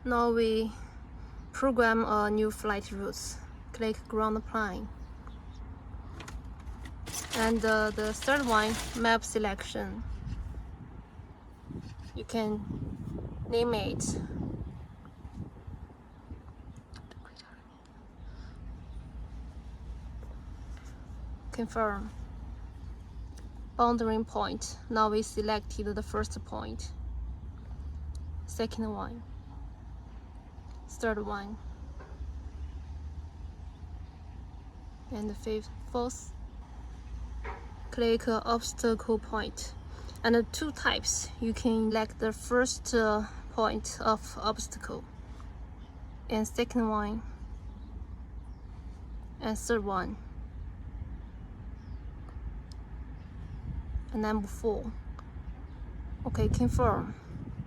Now we program a new flight route. Click ground plane. And the third one, map selection. You can name it. Confirm. Boundary point. Now we selected the first point. Second one. Third one. And fourth. Click obstacle point. And two types. You can select the first point of obstacle. And second one. And third one. And number 4. Okay, confirm.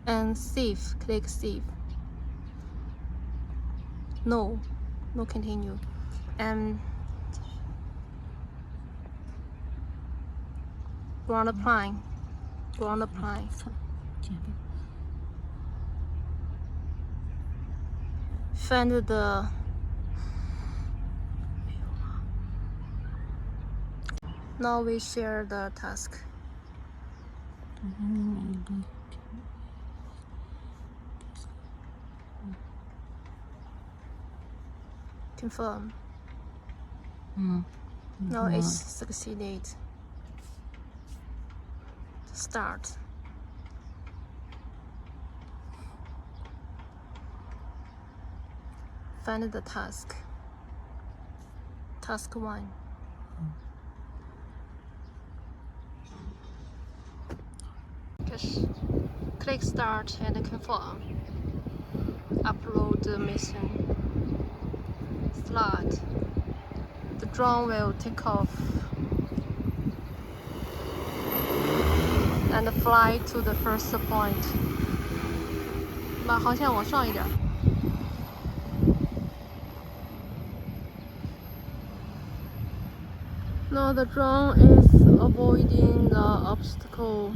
And save. Click save. No continue. And ground plane. Find the Now we share the task. Confirm. Now it's succeeded. Start. Find the task. Task 1. Click start and confirm. Upload the mission. Start. The drone will take off and fly to the first point. 把航线往上一点。Now the drone is avoiding the obstacle.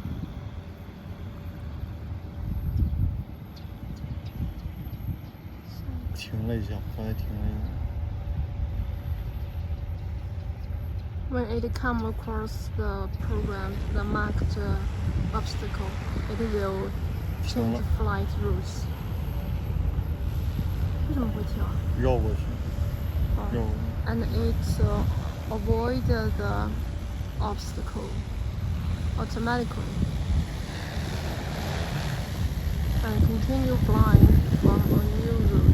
When it comes across the marked obstacle, it will change flight routes. 为什么会跳？绕过去。And it avoid the obstacle automatically and continue flying from a new route.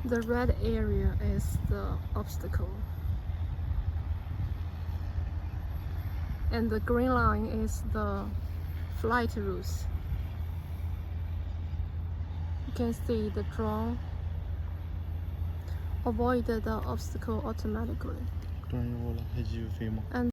The red area is the obstacle, and the green line is the flight route. You can see the drone avoided the obstacle automatically. 断油了，还继续飞吗？